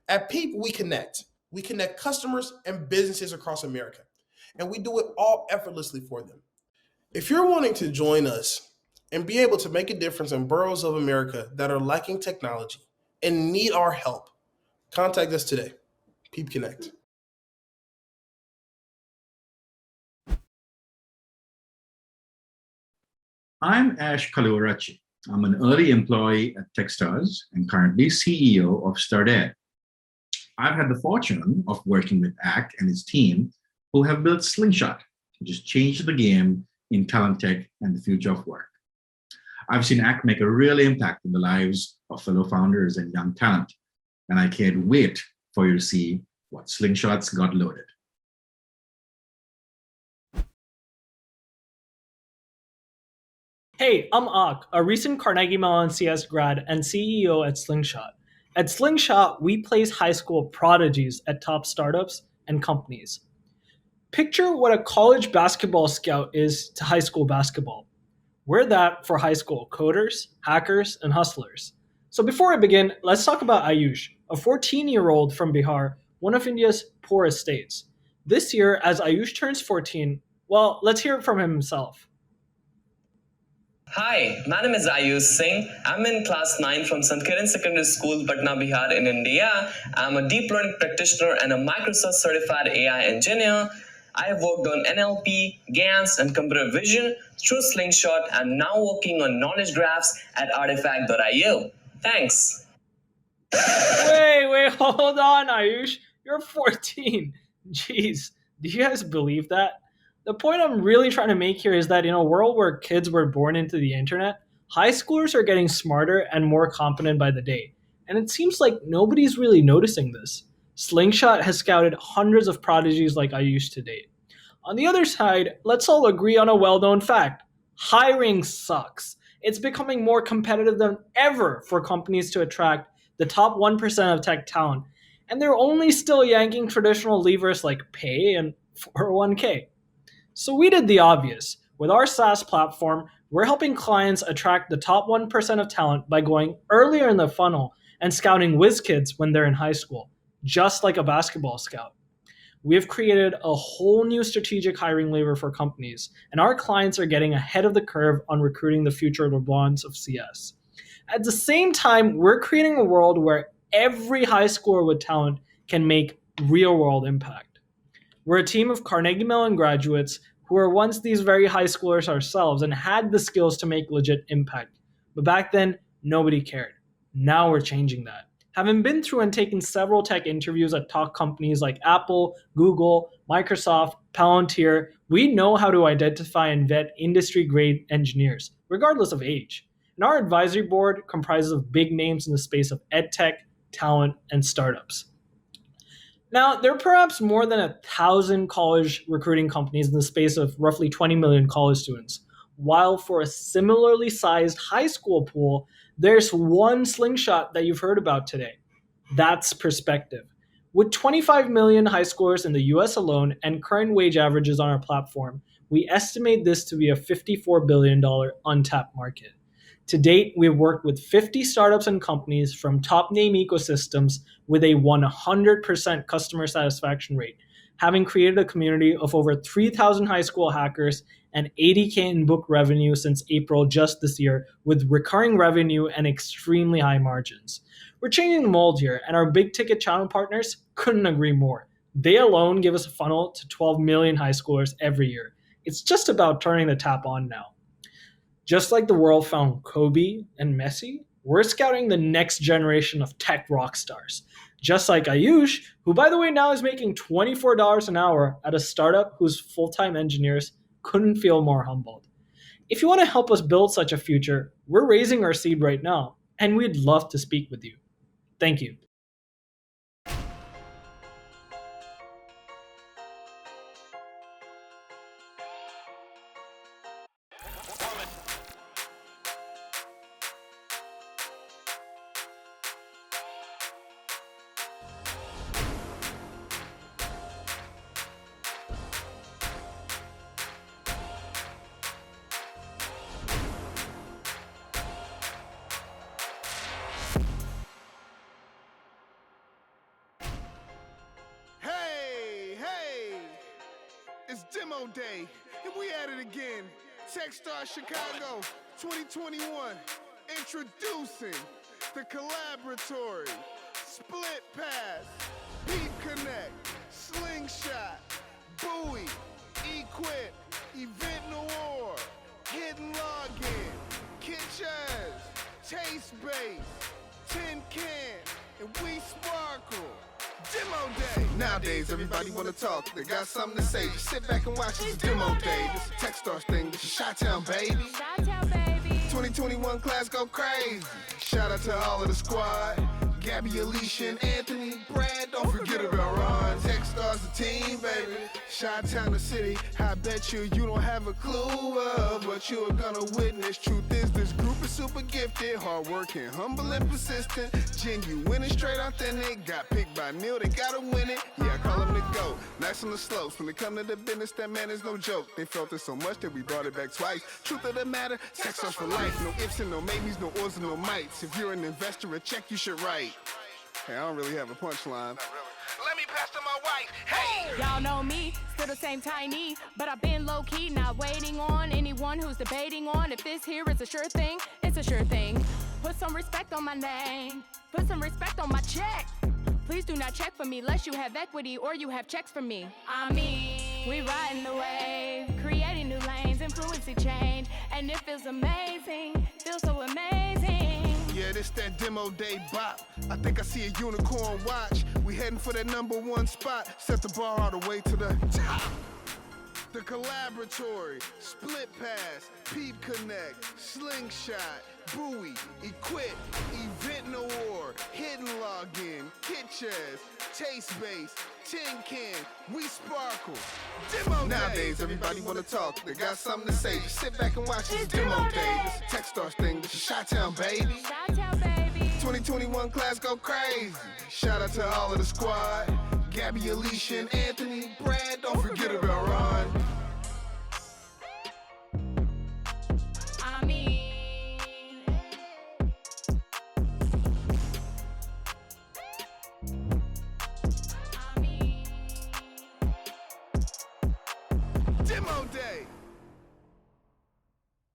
At Peep, we connect. We connect customers and businesses across America, and we do it all effortlessly for them. If you're wanting to join us and be able to make a difference in boroughs of America that are lacking technology and need our help, contact us today. Peep Connect. I'm Ash Kalurachi. I'm an early employee at Techstars and currently CEO of Stardead. I've had the fortune of working with Ak and his team who have built Slingshot, which has changed the game in talent tech and the future of work. I've seen Ak make a real impact in the lives of fellow founders and young talent, and I can't wait for you to see what Slingshot's got loaded. Hey, I'm Ak, a recent Carnegie Mellon CS grad and CEO at Slingshot. At Slingshot, we place high school prodigies at top startups and companies. Picture what a college basketball scout is to high school basketball. We're that for high school coders, hackers, and hustlers. So before I begin, let's talk about Ayush, a 14-year-old from Bihar, one of India's poorest states. This year, as Ayush turns 14, well, let's hear it from him himself. Hi, my name is Ayush Singh. I'm in class 9 from St. Kiran Secondary School, Patna, Bihar in India. I'm a deep learning practitioner and a Microsoft certified AI engineer. I have worked on NLP, GANs, and computer vision through Slingshot and now working on knowledge graphs at artifact.io. Thanks. Wait, hold on, Ayush. You're 14. Jeez, do you guys believe that? The point I'm really trying to make here is that in a world where kids were born into the internet, high schoolers are getting smarter and more competent by the day. And it seems like nobody's really noticing this. Slingshot has scouted hundreds of prodigies like Ayush to date. On the other side, let's all agree on a well-known fact. Hiring sucks. it's becoming more competitive than ever for companies to attract the top 1% of tech talent. And they're only still yanking traditional levers like pay and 401k. So we did the obvious. With our SaaS platform, we're helping clients attract the top 1% of talent by going earlier in the funnel and scouting whiz kids when they're in high school, just like a basketball scout. We have created a whole new strategic hiring lever for companies, and our clients are getting ahead of the curve on recruiting the future LeBrons of CS. At the same time, we're creating a world where every high schooler with talent can make real-world impact. We're a team of Carnegie Mellon graduates who were once these very high schoolers ourselves and had the skills to make legit impact. But back then, nobody cared. Now we're changing that. Having been through and taken several tech interviews at top companies like Apple, Google, Microsoft, Palantir, we know how to identify and vet industry-grade engineers, regardless of age. And our advisory board comprises of big names in the space of edtech, talent, and startups. Now, there are perhaps more than 1,000 college recruiting companies in the space of roughly 20 million college students, while for a similarly sized high school pool, there's one Slingshot that you've heard about today. That's perspective. With 25 million high schoolers in the US alone and current wage averages on our platform, we estimate this to be a $54 billion untapped market. To date, we've worked with 50 startups and companies from top name ecosystems with a 100% customer satisfaction rate, having created a community of over 3,000 high school hackers and $80K in book revenue since April just this year, with recurring revenue and extremely high margins. We're changing the mold here, and our big ticket channel partners couldn't agree more. They alone give us a funnel to 12 million high schoolers every year. It's just about turning the tap on now. Just like the world found Kobe and Messi, we're scouting the next generation of tech rock stars. Just like Ayush, who by the way now is making $24 an hour at a startup whose full-time engineers couldn't feel more humbled. If you want to help us build such a future, we're raising our seed right now, and we'd love to speak with you. Thank you. It's demo day, and we at it again. Techstars Chicago 2021. Introducing the Collaboratory, Split Pass, Peep Connect, Slingshot, Buoy, Equip, Event Noir, Hidden Login, Kitchens, Taste Base, Tin Can, and We Sparkle. Demo day. Nowadays, everybody wanna talk. They got something to say. Just sit back and watch. It's demo day. This is Techstars thing. This is Chi-Town, baby. Chi-Town, baby. 2021 class go crazy. Shout out to all of the squad. Gabby, Alicia, and Anthony. Brad, don't forget about Ron. Techstars the team, baby. Chi-Town the city. I bet you don't have a clue of what you're gonna witness. Truth is, this group is super gifted, hardworking, humble and persistent, genuine and straight authentic. Got picked by Neil, they gotta win it. Yeah, I call them the GOAT. Nice on the slopes. When it come to the business, that man is no joke. They felt it so much that we brought it back twice. Truth of the matter, Techstars for life. No ifs and no maybes, no ors and no mites. If you're an investor, a check you should write. Hey, I don't really have a punchline. Let me pass to my wife. Hey! Y'all know me, still the same tiny, but I've been low-key, not waiting on anyone who's debating on if this here is a sure thing. It's a sure thing. Put some respect on my name. Put some respect on my check. Please do not check for me unless you have equity or you have checks from me. I mean, we riding the wave, creating new lanes, influencing change, and it feels amazing, feels so amazing. Yeah, this that demo day bop. I think I see a unicorn watch. We heading for that #1 spot. Set the bar all the way to the top. The Collaboratory, Split Pass, Peep Connect, Slingshot, Buoy, Equip, Event Noir, Hidden Login, Kitchas, Taste Base, Tin Can, We Sparkle. Demo Nowadays, everybody wanna talk. They got something to say. Just sit back and watch this demo day. This is Techstars thing. This is Chi-Town, baby. Chi-Town, baby. 2021 class go crazy. Shout out to all of the squad. Gabby, Alicia, and Anthony. Brad, don't forget about Ron. Demo day.